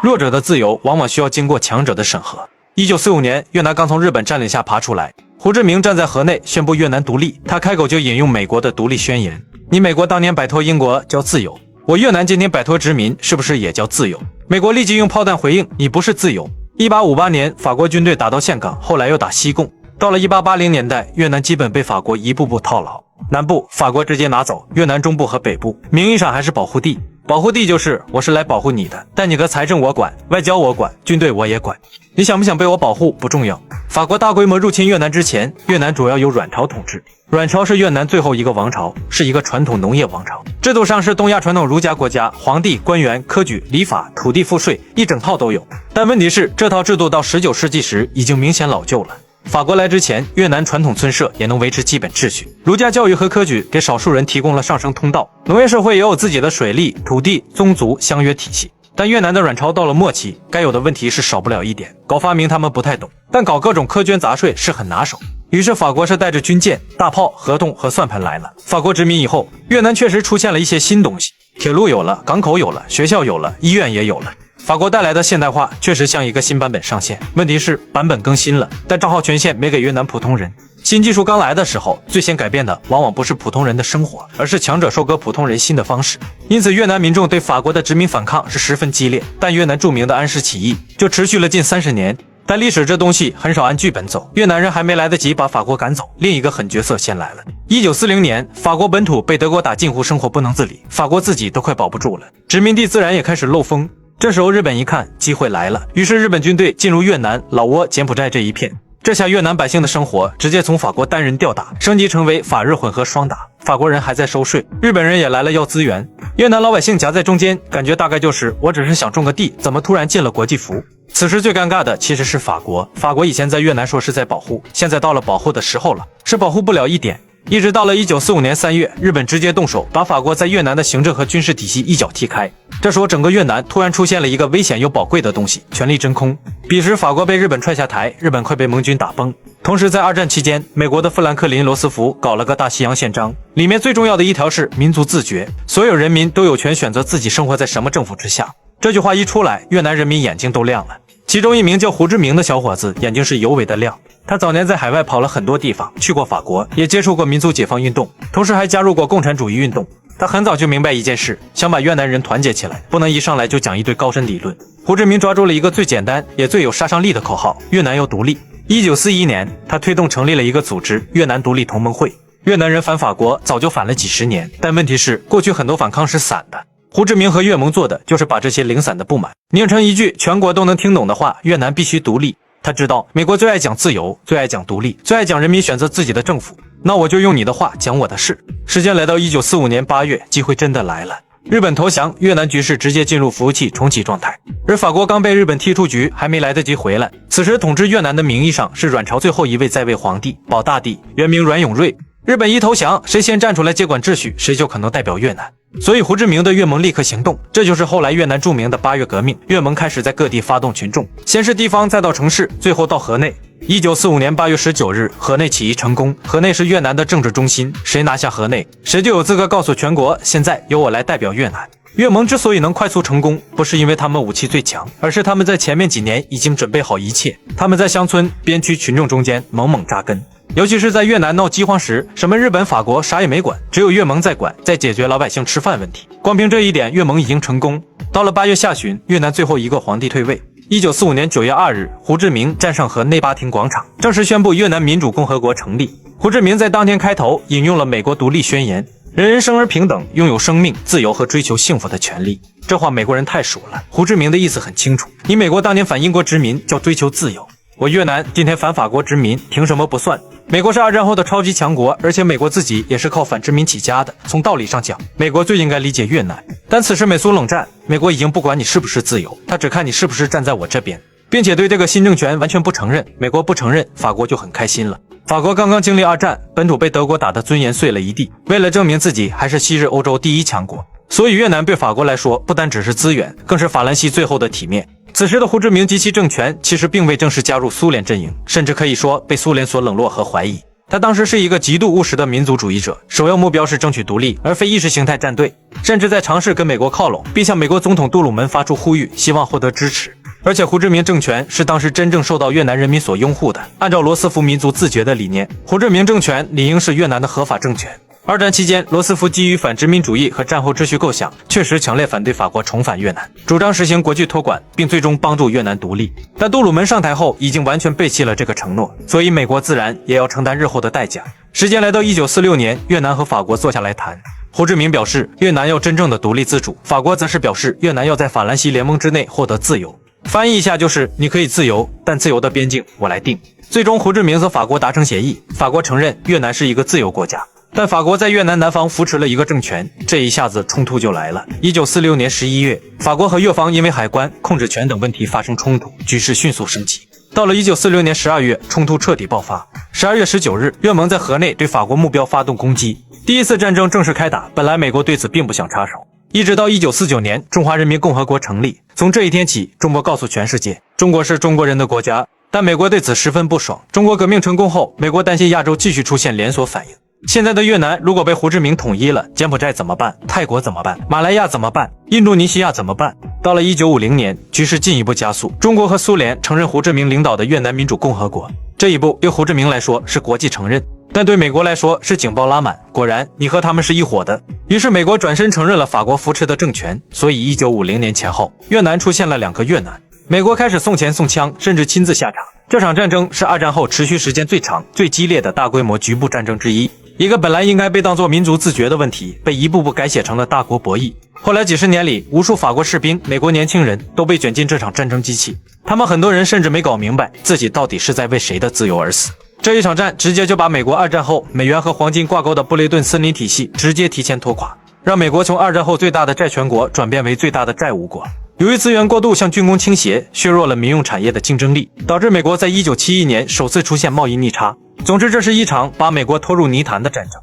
弱者的自由往往需要经过强者的审核。1945年，越南刚从日本占领下爬出来，胡志明站在河内宣布越南独立，他开口就引用美国的独立宣言：“你美国当年摆脱英国叫自由，我越南今天摆脱殖民，是不是也叫自由？”美国立即用炮弹回应：“你不是自由。”1858年，法国军队打到岘港，后来又打西贡。到了1880年代，越南基本被法国一步步套牢。南部法国直接拿走，越南中部和北部名义上还是保护地。保护地就是我是来保护你的，但你的财政我管，外交我管，军队我也管。你想不想被我保护不重要。法国大规模入侵越南之前，越南主要由阮朝统治。阮朝是越南最后一个王朝，是一个传统农业王朝，制度上是东亚传统儒家国家，皇帝、官员、科举、礼法、土地赋税一整套都有。但问题是，这套制度到19世纪时已经明显老旧了。法国来之前，越南传统村社也能维持基本秩序，儒家教育和科举给少数人提供了上升通道，农业社会也有自己的水利、土地、宗族相约体系。但越南的阮朝到了末期，该有的问题是少不了一点，搞发明他们不太懂，但搞各种苛捐杂税是很拿手。于是法国是带着军舰、大炮、合同和算盘来了。法国殖民以后，越南确实出现了一些新东西，铁路有了，港口有了，学校有了，医院也有了。法国带来的现代化确实像一个新版本上线，问题是版本更新了，但账号权限没给越南普通人。新技术刚来的时候，最先改变的往往不是普通人的生活，而是强者收割普通人心的方式。因此越南民众对法国的殖民反抗是十分激烈，但越南著名的安史起义就持续了近30年。但历史这东西很少按剧本走，越南人还没来得及把法国赶走，另一个狠角色先来了。1940年，法国本土被德国打近乎生活不能自理，法国自己都快保不住了，殖民地自然也开始漏风。这时候日本一看机会来了，于是日本军队进入越南、老挝、柬埔寨这一片。这下越南百姓的生活直接从法国单人吊打升级成为法日混合双打，法国人还在收税，日本人也来了要资源，越南老百姓夹在中间，感觉大概就是我只是想种个地，怎么突然进了国际服。此时最尴尬的其实是法国，法国以前在越南说是在保护，现在到了保护的时候了，是保护不了一点。一直到了1945年3月，日本直接动手把法国在越南的行政和军事体系一脚踢开。这时候整个越南突然出现了一个危险又宝贵的东西，权力真空。彼时法国被日本踹下台，日本快被盟军打崩。同时在二战期间，美国的富兰克林·罗斯福搞了个大西洋宪章，里面最重要的一条是民族自决，所有人民都有权选择自己生活在什么政府之下。这句话一出来，越南人民眼睛都亮了。其中一名叫胡志明的小伙子眼睛是尤为的亮，他早年在海外跑了很多地方，去过法国，也接触过民族解放运动，同时还加入过共产主义运动。他很早就明白一件事，想把越南人团结起来，不能一上来就讲一堆高深理论。胡志明抓住了一个最简单也最有杀伤力的口号：越南要独立。1941年，他推动成立了一个组织——越南独立同盟会。越南人反法国早就反了几十年，但问题是过去很多反抗是散的。胡志明和越盟做的就是把这些零散的不满拧成一句全国都能听懂的话：越南必须独立。他知道美国最爱讲自由，最爱讲独立，最爱讲人民选择自己的政府，那我就用你的话讲我的事。时间来到1945年8月，机会真的来了。日本投降，越南局势直接进入服务器重启状态，而法国刚被日本踢出局，还没来得及回来。此时统治越南的名义上是阮朝最后一位在位皇帝保大帝，原名阮永瑞。日本一投降，谁先站出来接管秩序，谁就可能代表越南。所以胡志明的越盟立刻行动，这就是后来越南著名的8月革命。越盟开始在各地发动群众，先是地方，再到城市，最后到河内。1945年8月19日，河内起义成功。河内是越南的政治中心，谁拿下河内，谁就有资格告诉全国，现在由我来代表越南。越盟之所以能快速成功，不是因为他们武器最强，而是他们在前面几年已经准备好一切。他们在乡村、边区群众中间猛猛扎根。尤其是在越南闹饥荒时，什么日本、法国啥也没管，只有越盟在管，在解决老百姓吃饭问题。光凭这一点，越盟已经成功。到了8月下旬，越南最后一个皇帝退位。1945年9月2日，胡志明站上河内巴亭广场，正式宣布越南民主共和国成立。胡志明在当天开头引用了美国独立宣言：人人生而平等，拥有生命、自由和追求幸福的权利。这话美国人太熟了，胡志明的意思很清楚，你美国当年反英国殖民叫追求自由，我越南今天反法国殖民，凭什么不算？美国是二战后的超级强国，而且美国自己也是靠反殖民起家的。从道理上讲，美国最应该理解越南。但此时美苏冷战，美国已经不管你是不是自由，他只看你是不是站在我这边，并且对这个新政权完全不承认。美国不承认，法国就很开心了。法国刚刚经历二战，本土被德国打得尊严碎了一地，为了证明自己还是昔日欧洲第一强国，所以越南对法国来说不单只是资源，更是法兰西最后的体面。此时的胡志明及其政权其实并未正式加入苏联阵营，甚至可以说被苏联所冷落和怀疑。他当时是一个极度务实的民族主义者，首要目标是争取独立，而非意识形态站队，甚至在尝试跟美国靠拢，并向美国总统杜鲁门发出呼吁，希望获得支持。而且胡志明政权是当时真正受到越南人民所拥护的。按照罗斯福民族自觉的理念，胡志明政权理应是越南的合法政权。二战期间，罗斯福基于反殖民主义和战后秩序构想，确实强烈反对法国重返越南，主张实行国际托管，并最终帮助越南独立。但杜鲁门上台后已经完全背弃了这个承诺，所以美国自然也要承担日后的代价。时间来到1946年，越南和法国坐下来谈。胡志明表示越南要真正的独立自主，法国则是表示越南要在法兰西联盟之内获得自由。翻译一下就是你可以自由，但自由的边境我来定。最终胡志明和法国达成协议，法国承认越南是一个自由国家，但法国在越南南方扶持了一个政权，这一下子冲突就来了。1946年11月，法国和越方因为海关、控制权等问题发生冲突，局势迅速升级。到了1946年12月，冲突彻底爆发。12月19日，越盟在河内对法国目标发动攻击，第一次战争正式开打。本来美国对此并不想插手，一直到1949年中华人民共和国成立，从这一天起，中国告诉全世界，中国是中国人的国家。但美国对此十分不爽。中国革命成功后，美国担心亚洲继续出现连锁反应。现在的越南如果被胡志明统一了，柬埔寨怎么办？泰国怎么办？马来亚怎么办？印度尼西亚怎么办？到了1950年，局势进一步加速，中国和苏联承认胡志明领导的越南民主共和国。这一步对胡志明来说是国际承认，但对美国来说是警报拉满。果然，你和他们是一伙的。于是美国转身承认了法国扶持的政权。所以1950年前后，越南出现了2个越南。美国开始送钱送枪，甚至亲自下场。这场战争是二战后持续时间最长、最激烈的大规模局部战争之一。一个本来应该被当作民族自觉的问题，被一步步改写成了大国博弈。后来几十年里，无数法国士兵、美国年轻人都被卷进这场战争机器。他们很多人甚至没搞明白自己到底是在为谁的自由而死。这一场战直接就把美国二战后美元和黄金挂钩的布雷顿森林体系直接提前拖垮，让美国从二战后最大的债权国转变为最大的债务国。由于资源过度向军工倾斜，削弱了民用产业的竞争力，导致美国在1971年首次出现贸易逆差。总之，这是一场把美国拖入泥潭的战争。